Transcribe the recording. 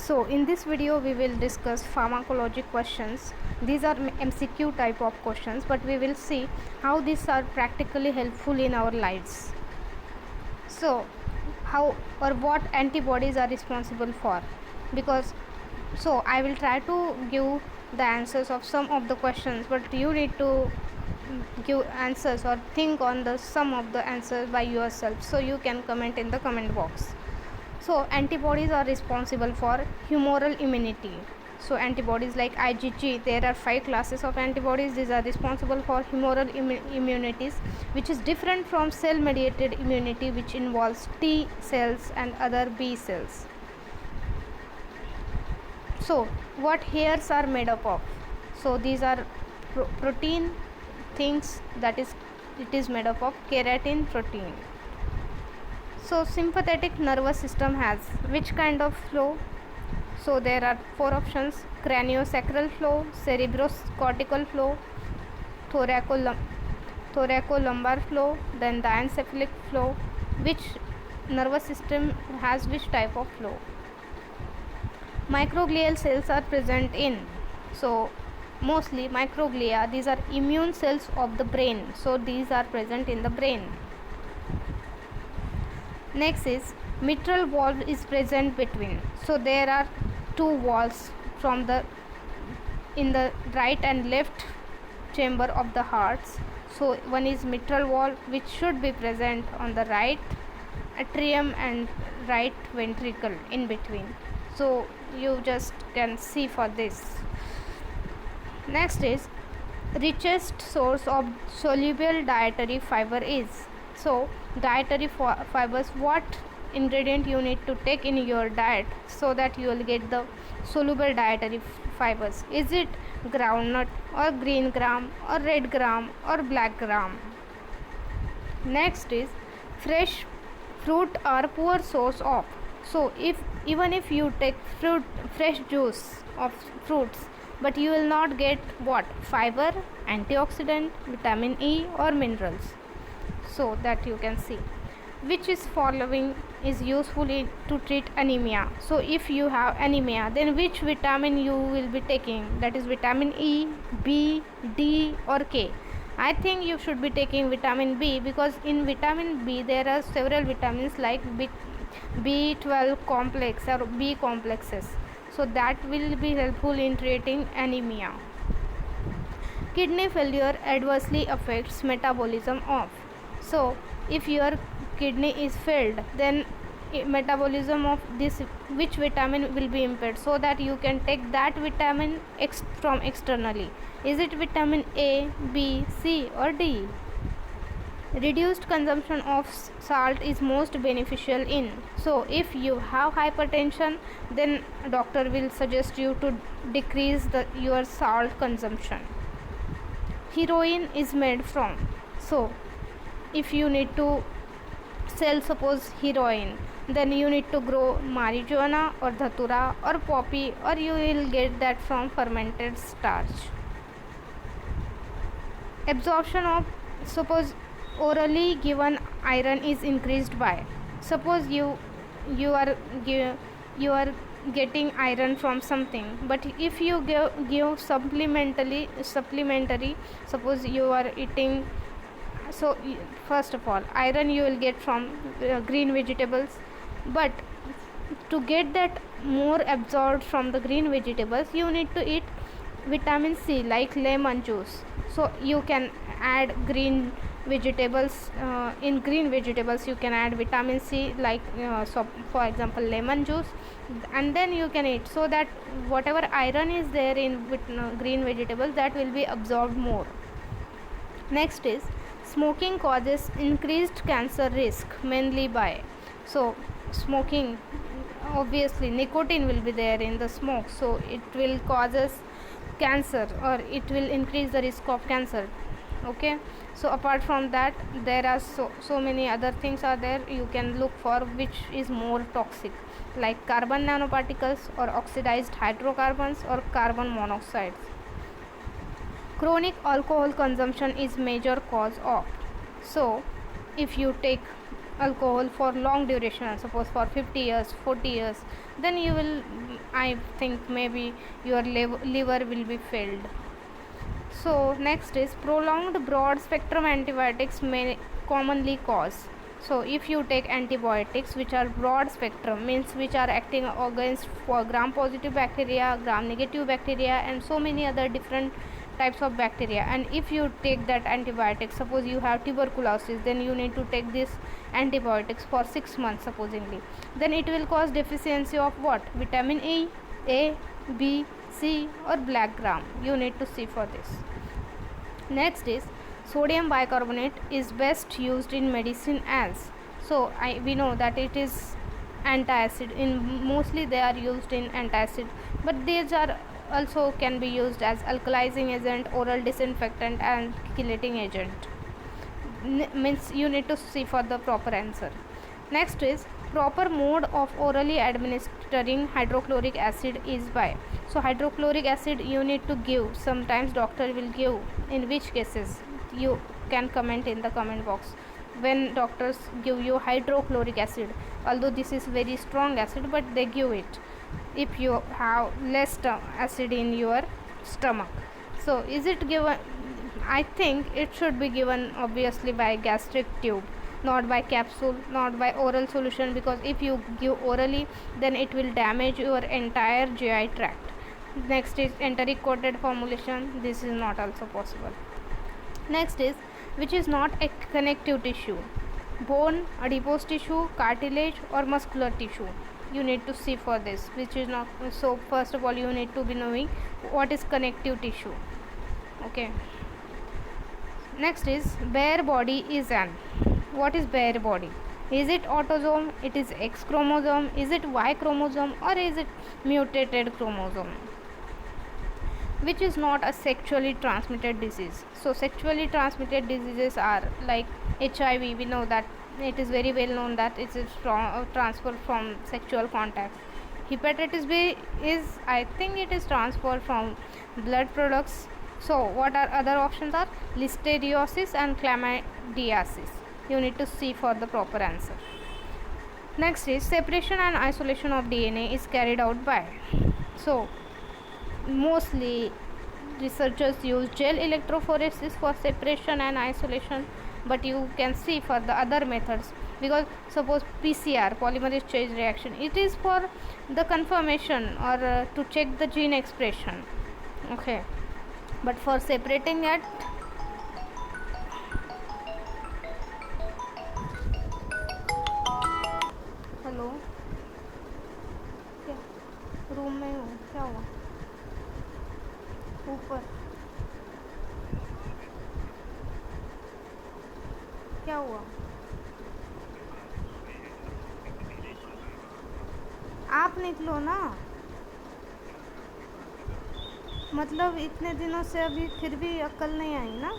So in this video we will discuss pharmacology questions. These are MCQ type of questions, but we will see how these are practically helpful in our lives. So how or what antibodies are responsible for, because I will try to give the answers of some of the questions, but you need to give answers or think on the some of the answers by yourself, so you can comment in the comment box. So antibodies are responsible for humoral immunity. So antibodies like IgG, there are 5 classes of antibodies. These are responsible for humoral immunities, which is different from cell mediated immunity, which involves T cells and other B cells. So what hairs are made up of? So these are protein things, that is, it is made up of keratin protein. So sympathetic nervous system has which kind of flow? So there are 4 options: craniosacral flow, cerebroscortical flow, thoracolumbar flow, then diencephalic flow. Which nervous system has which type of flow? Microglial cells are present in, so mostly microglia, these are immune cells of the brain, so these are present in the brain. Next is mitral valve is present between, so there are 2 valves from the in the right and left chamber of the hearts. So one is mitral valve, which should be present on the right atrium and right ventricle in between, so you just can see for this. Next is richest source of soluble dietary fiber is. So dietary fibers, what ingredient you need to take in your diet so that you will get the soluble dietary fibers? Is it groundnut or green gram or red gram or black gram? Next is fresh fruit are poor source of. So even if you take fresh juice of fruits, but you will not get what? Fiber, antioxidant, vitamin E or minerals. So that you can see. Which is following is useful to treat anemia? So if you have anemia, then which vitamin you will be taking? That is vitamin E, B, D or K. I think you should be taking vitamin B, because in vitamin B there are several vitamins like B12 complex or B complexes, so that will be helpful in treating anemia. Kidney failure adversely affects metabolism of. So if your kidney is failed, then metabolism of this which vitamin will be impaired, so that you can take that vitamin from externally. Is it vitamin A, B, C or D? Reduced consumption of salt is most beneficial in. So if you have hypertension, then doctor will suggest you to decrease your salt consumption. Heroin is made from. So if you need to sell suppose heroin, then you need to grow marijuana or dhatura or poppy, or you will get that from fermented starch. Absorption of, suppose orally given iron is increased by. Suppose you are getting iron from something, but if you give supplementary, suppose you are eating, so first of all iron you will get from green vegetables, but to get that more absorbed from the green vegetables, you need to eat vitamin C like lemon juice. So you can add green vegetables, in green vegetables you can add vitamin C like so for example lemon juice, and then you can eat, so that whatever iron is there in green vegetables, that will be absorbed more. Next is smoking causes increased cancer risk mainly by. So smoking, obviously nicotine will be there in the smoke, so it will causes cancer, or it will increase the risk of cancer. Okay, so apart from that, there are so many other things are there. You can look for which is more toxic, like carbon nanoparticles or oxidized hydrocarbons or carbon monoxides. Chronic alcohol consumption is major cause of. So if you take alcohol for long duration, suppose for 50 years, 40 years, then you will, I think maybe your liver will be failed. So next is prolonged broad spectrum antibiotics may commonly cause. So if you take antibiotics which are broad spectrum, means which are acting against for gram positive bacteria, gram negative bacteria, and so many other different types of bacteria, and if you take that antibiotic, suppose you have tuberculosis, then you need to take this antibiotics for 6 months supposingly, then it will cause deficiency of what? Vitamin A, B, C, or black gram. You need to see for this. Next is sodium bicarbonate is best used in medicine as, so we know that it is antacid, in mostly they are used in antacid, but these are also can be used as alkalizing agent, oral disinfectant, and chelating agent. Means you need to see for the proper answer. Next is proper mode of orally administering hydrochloric acid is by. So hydrochloric acid you need to give, sometimes doctor will give, in which cases you can comment in the comment box. When doctors give you hydrochloric acid, although this is very strong acid, but they give it if you have less acid in your stomach. So is it given? I think it should be given obviously by gastric tube, not by capsule, not by oral solution, because if you give orally then it will damage your entire GI tract. Next is enteric coated formulation. This is not also possible. Next is which is not a connective tissue: bone, adipose tissue, cartilage, or muscular tissue. You need to see for this which is not. So first of all you need to be knowing what is connective tissue. Okay. Next is bare body is an. What is bare body? Is it autosome? It is X chromosome? Is it Y chromosome? Or is it mutated chromosome? Which is not a sexually transmitted disease. So sexually transmitted diseases are like HIV. We know that it is very well known that it is transferred from sexual contact. Hepatitis B is, I think it is transferred from blood products. So what are other options are listeriosis and chlamydiasis. You need to see for the proper answer. Next is separation and isolation of DNA is carried out by. So mostly researchers use gel electrophoresis for separation and isolation, but you can see for the other methods, because suppose PCR, polymerase chain reaction, it is for the confirmation or to check the gene expression. Okay, but for separating it, hello, क्या room में हूँ, क्या हुआ? ऊपर क्या हुआ? आप निकलो ना, मतलब इतने दिनों से अभी फिर भी अक्ल नहीं आई ना.